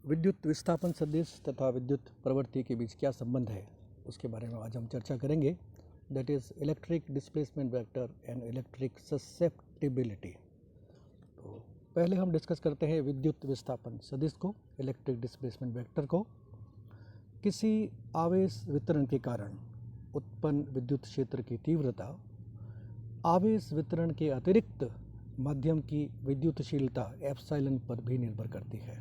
विद्युत विस्थापन सदिश तथा विद्युत प्रवृत्ति के बीच क्या संबंध है, उसके बारे में आज हम चर्चा करेंगे। That is electric displacement vector and electric susceptibility. तो पहले हम डिस्कस करते हैं विद्युत विस्थापन सदिश को, इलेक्ट्रिक डिस्प्लेसमेंट वेक्टर को। किसी आवेश वितरण के कारण उत्पन्न विद्युत क्षेत्र की तीव्रता आवेश वितरण के अतिरिक्त माध्यम की विद्युतशीलता एप्सिलॉन पर भी निर्भर करती है।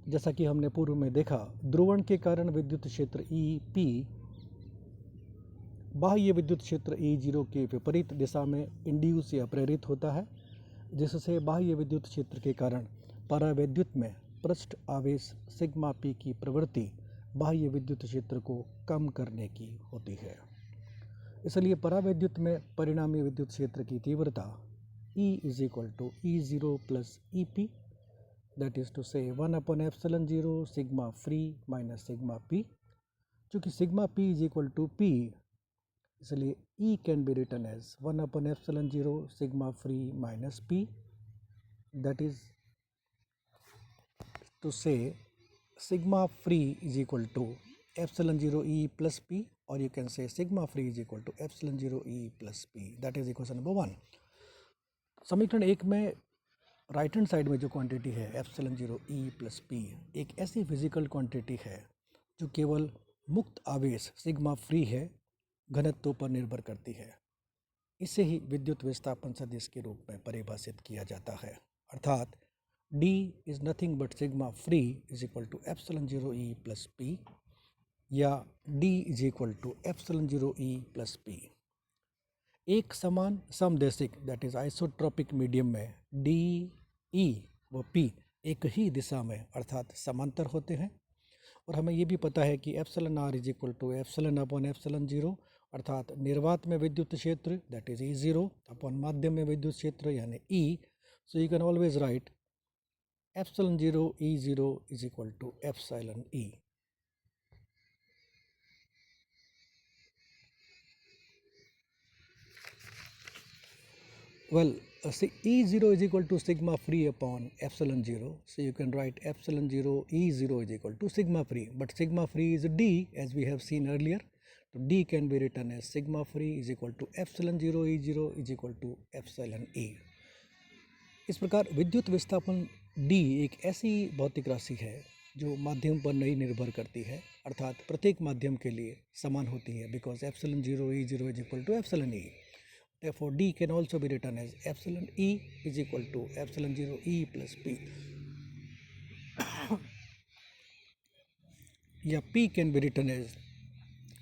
जैसा कि हमने पूर्व में देखा, ध्रुवण के कारण विद्युत क्षेत्र EP बाह्य विद्युत क्षेत्र E0 के विपरीत दिशा में इंड्यूस या प्रेरित होता है, जिससे बाह्य विद्युत क्षेत्र के कारण परावैद्युत में पृष्ठ आवेश सिग्मा P की प्रवृत्ति बाह्य विद्युत क्षेत्र को कम करने की होती है। इसलिए परावैद्युत में परिणामी विद्युत क्षेत्र की तीव्रता E = E0 + EP, that is to say 1/epsilon 0 sigma free minus sigma p। चूँकि sigma p = P, इसलिए E can be written as 1/epsilon 0 sigma free minus P, that is to say sigma free = epsilon 0 E plus P, or you can say sigma free = epsilon 0 E plus P। that is equation number 1। समीकरण 1 में right hand side में जो quantity है epsilon 0 E plus P एक ऐसी physical quantity है जो केवल मुक्त आवेश सिग्मा फ्री है घनत्व पर निर्भर करती है। इसे ही विद्युत विस्थापन सदिश के रूप में परिभाषित किया जाता है, अर्थात D is nothing but sigma free = epsilon 0 E plus P, या D = epsilon 0 E plus P। एक समान समदैशिक दैट इज आइसोट्रोपिक मीडियम में D, E व P एक ही दिशा में अर्थात समांतर होते हैं। और हमें ये भी पता है कि εr = ε/ε0, अर्थात निर्वात में विद्युत क्षेत्र दैट इज E0 अपॉन माध्यम में विद्युत क्षेत्र यानी E। So you can always write ε0 E0 = εE। Well, E0 is sigma free upon epsilon 0. So you can write epsilon 0 E0 is sigma free. But sigma free is D, as we have seen earlier. So D can be written as sigma free is epsilon 0 E0 is epsilon E। इस प्रकार विद्युत विस्थापन D एक ऐसी भौतिक राशि है जो माध्यम पर नहीं निर्भर करती है, अर्थात प्रत्येक माध्यम के लिए समान होती है, because epsilon 0 E0 is epsilon E। Therefore, D can also be written as epsilon E is epsilon 0 E plus P, या P can be written as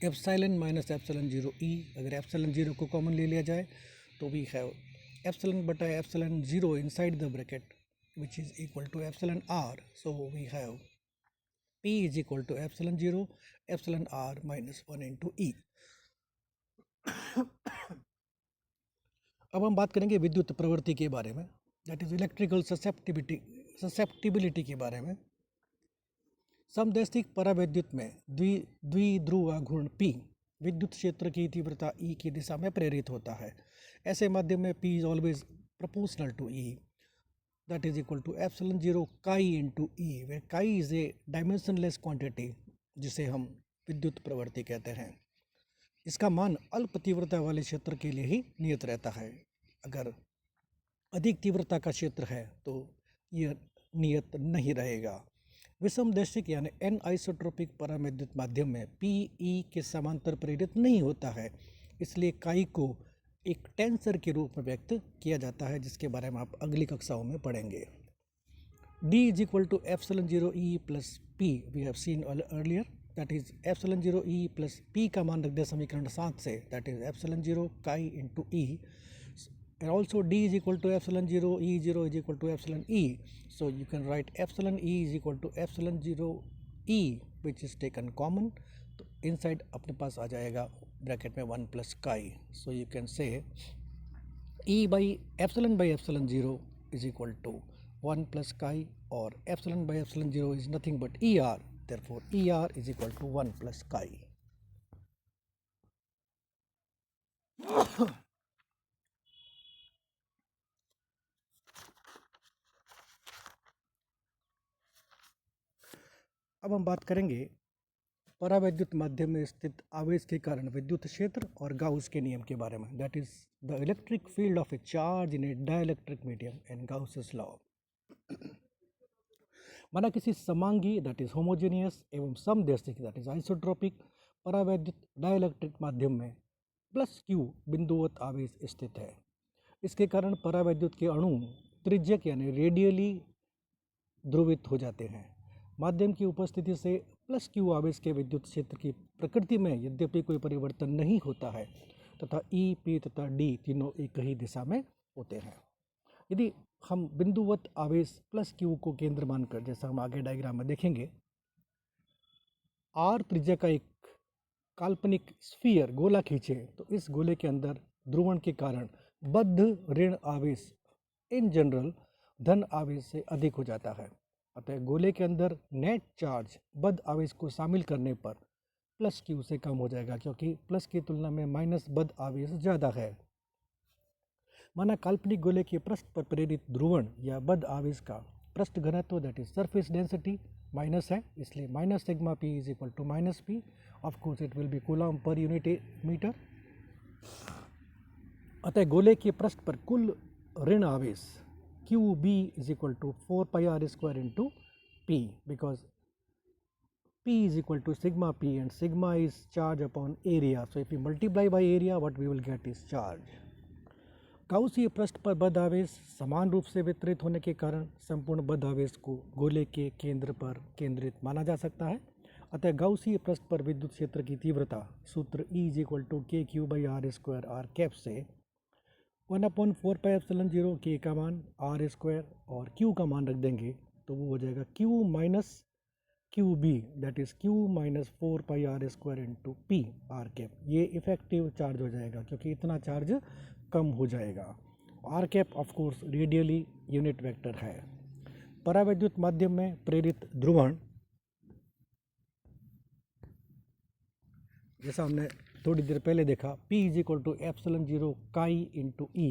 epsilon minus epsilon 0 E। अगर epsilon 0 को कॉमन ले लिया जाए तो we have epsilon बटा epsilon 0 inside the bracket which is equal to epsilon r। So we have P is equal to epsilon 0 epsilon r minus 1 into E। अब हम बात करेंगे विद्युत प्रवृत्ति के बारे में, दैट इज इलेक्ट्रिकल ससेप्टिबिलिटी के बारे में। समदैशिक परावैद्युत में द्विध्रुव घूर्ण P विद्युत क्षेत्र की तीव्रता E की दिशा में प्रेरित होता है। ऐसे माध्यम में P is always proportional to E, that is equal to epsilon 0 chi into E, where chi is a dimensionless quantity जिसे हम विद्युत प्रवृत्ति कहते हैं। इसका मान अल्प तीव्रता वाले क्षेत्र के लिए ही नियत रहता है। अगर अधिक तीव्रता का क्षेत्र है तो यह नियत नहीं रहेगा। विषमदैशिक यानी एन आइसोट्रोपिक परावैद्युत माध्यम में PE के समांतर प्रेरित नहीं होता है, इसलिए काई को एक टेंसर के रूप में व्यक्त किया जाता है, जिसके बारे में आप अगली कक्षाओं में पढ़ेंगे। D is equal to epsilon 0 E plus P, we have seen earlier, that is epsilon 0 E plus P का मान रख दे समीकरण 7 से, that is epsilon 0 chi into E, and also D is equal to epsilon 0 E0 is equal to epsilon E। So you can write epsilon E is equal to epsilon 0 E, which is taken common, तो inside अपने पास आ जाएगा bracket में 1 plus chi। So you can say E by epsilon 0 is equal to 1 plus chi, or epsilon by epsilon 0 is nothing but ER, therefore ER is equal to 1 plus chi। अब हम बात करेंगे परावैद्युत माध्यम में स्थित आवेश के कारण विद्युत क्षेत्र और गाउस के नियम के बारे में, that is the electric field of A charge in A dielectric medium and Gauss law. माना किसी समांगी दैट इज होमोजेनियस एवं समदैशिक दैट इज आइसोट्रोपिक परावैद्युत डाइलेक्ट्रिक माध्यम में प्लस Q बिंदुवत आवेश स्थित है। इसके कारण परावैद्युत के अणु त्रिज्यक यानी रेडियली ध्रुवित हो जाते हैं। माध्यम की उपस्थिति से प्लस Q आवेश के विद्युत क्षेत्र की प्रकृति में यद्यपि कोई परिवर्तन नहीं होता है तथा E, P तथा D तीनों एक ही दिशा में होते हैं। यदि हम बिंदुवत आवेश प्लस Q को केंद्र मानकर, जैसा हम आगे डायग्राम में देखेंगे, R त्रिज्या का एक काल्पनिक स्फीयर गोला खींचे तो इस गोले के अंदर ध्रुवण के कारण बद्ध ऋण आवेश इन जनरल धन आवेश से अधिक हो जाता है। अतः गोले के अंदर नेट चार्ज बद्ध आवेश को शामिल करने पर प्लस Q से कम हो जाएगा, क्योंकि प्लस की तुलना में माइनस बद्ध आवेश ज़्यादा है। माना काल्पनिक गोले के पृष्ठ पर प्रेरित ध्रुवण या बद्ध आवेश का पृष्ठ घनत्व that is surface density minus है, इसलिए minus sigma P is equal to minus P। Of course it will be coulomb per unit metre. अतः गोले के पृष्ठ पर कुल ऋण आवेश QB is equal to 4 pi r square into P, because P is equal to sigma P and sigma is charge upon area. So if we multiply by area, what we will get is charge. गाउसीय पृष्ठ पर बद्ध आवेश समान रूप से वितरित होने के कारण संपूर्ण बद्ध आवेश को गोले के केंद्र पर केंद्रित माना जा सकता है। अतः गाउसीय पृष्ठ पर विद्युत क्षेत्र की तीव्रता सूत्र E is equal to KQ by R square R cap से 1/4 पाई एप्सिलॉन 0 के का मान R स्क्वायर और Q का मान रख देंगे तो वो हो जाएगा Q minus QB that is Q minus 4 pi R square into P R cap. ये इफेक्टिव चार्ज हो जाएगा क्योंकि इतना चार्ज कम हो जाएगा। R cap of course radially unit vector है। परावैद्युत माध्यम में प्रेरित ध्रुवण, जैसा हमने थोड़ी देर पहले देखा, P is equal to epsilon 0 chi into E,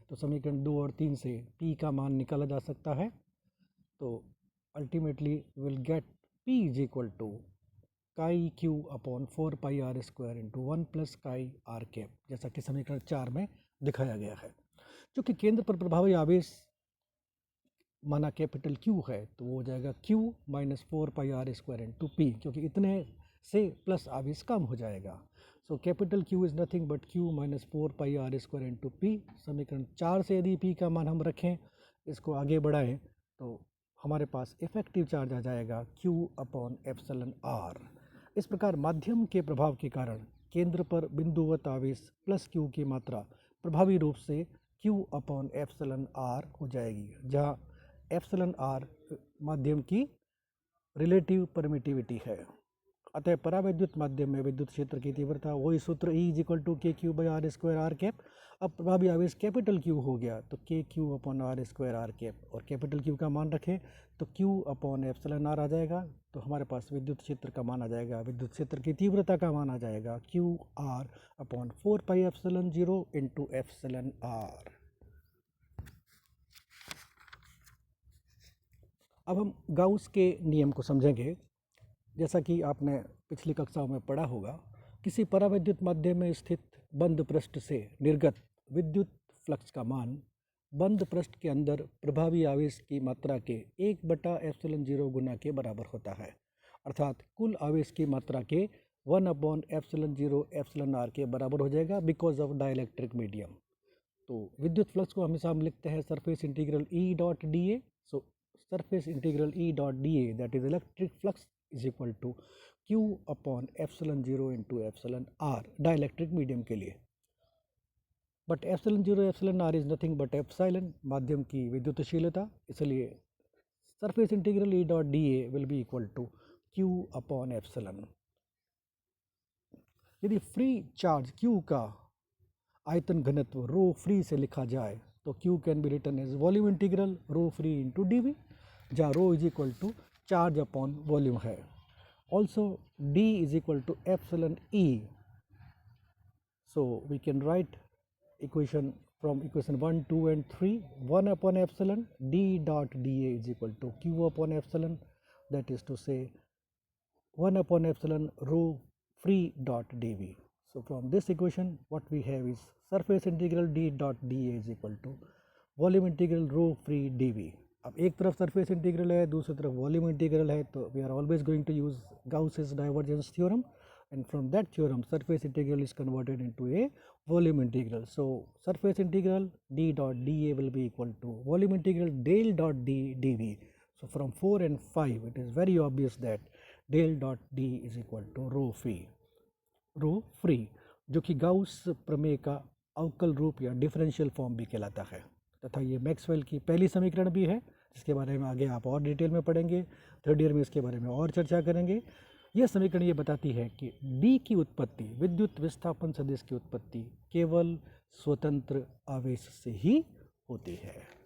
तो समीकरण 2 और 3 से P का मान निकाला जा सकता है। तो ultimately will get P is equal to chi Q upon 4 pi R square into 1 plus chi R cap, जैसा कि समीकरण 4 में दिखाया गया है। क्योंकि केंद्र पर प्रभावी आवेश माना कैपिटल Q है तो वो हो जाएगा Q minus 4 pi R square into P, क्योंकि इतने से प्लस आवेश कम हो जाएगा। So capital Q is nothing but Q minus 4 pi R square into P। समीकरण 4 से यदि P का मान हम रखें, इसको आगे बढ़ाएं तो हमारे पास इफेक्टिव चार्ज आ जाएगा Q अपॉन एप्सिलॉन R। इस प्रकार माध्यम के प्रभाव के कारण केंद्र पर बिंदुवत आवेश प्लस Q की मात्रा प्रभावी रूप से Q अपॉन एप्सिलॉन R हो जाएगी, जहाँ एप्सिलॉन R माध्यम की रिलेटिव परमिटिविटी है। अतः परावैद्युत माध्यम में विद्युत क्षेत्र की तीव्रता वही सूत्र E is equal to KQ by R square R cap. अब प्रभावी आवेश कैपिटल Q हो गया तो KQ upon R square R cap, और कैपिटल Q का मान रखें तो Q अपॉन एप्सिलॉन R आ जाएगा। तो हमारे पास विद्युत क्षेत्र का मान आ जाएगा, विद्युत क्षेत्र की तीव्रता का मान आ जाएगा QR upon 4 pi epsilon 0 into epsilon R। अब हम गाउस के नियम को समझेंगे। जैसा कि आपने पिछली कक्षाओं में पढ़ा होगा, किसी परावैद्युत माध्यम में स्थित बंद पृष्ठ से निर्गत विद्युत फ्लक्स का मान बंद पृष्ठ के अंदर प्रभावी आवेश की मात्रा के 1/एप्सिलॉन 0 गुना के बराबर होता है, अर्थात कुल आवेश की मात्रा के 1/एप्सिलॉन 0 एप्सिलॉन R के बराबर हो जाएगा बिकॉज ऑफ डाइलेक्ट्रिक मीडियम। तो विद्युत फ्लक्स को हमेशा हम लिखते हैं surface integral E dot DA। So surface integral E dot DA that is electric flux is equal to Q upon epsilon 0 into epsilon R dielectric medium के लिए। But epsilon 0 epsilon R is nothing but epsilon माध्यम की विद्युतशीलता, इसलिए surface integral E dot DA will be equal to Q upon epsilon. यदि free charge Q का आयतन घनत्व रो फ्री से लिखा जाए तो Q can be written as volume integral rho free into DV, जहाँ rho is equal to charge upon volume है। Also D is equal to epsilon E, so we can write equation from equation 1, 2 and 3, 1 upon epsilon D dot dA is equal to Q upon epsilon, that is to say 1 upon epsilon rho free dot dv. So from this equation what we have is surface integral d dot dA is equal to volume integral rho free dv. अब एक तरफ surface integral है, दूसरी तरफ volume integral है, तो we are always going to use Gauss's divergence theorem, and from that theorem surface integral is converted into a volume integral. So surface integral d dot dA will be equal to volume integral del dot d dv. So from 4 and 5 it is very obvious that del dot d is equal to rho free, जो कि Gauss प्रमेय का अवकल रूप या differential form भी कहलाता है, तथा ये मैक्सवेल की पहली समीकरण भी है, जिसके बारे में आगे आप और डिटेल में पढ़ेंगे, थर्ड ईयर में इसके बारे में और चर्चा करेंगे। यह समीकरण ये बताती है कि D की उत्पत्ति, विद्युत विस्थापन सदिश की उत्पत्ति केवल स्वतंत्र आवेश से ही होती है।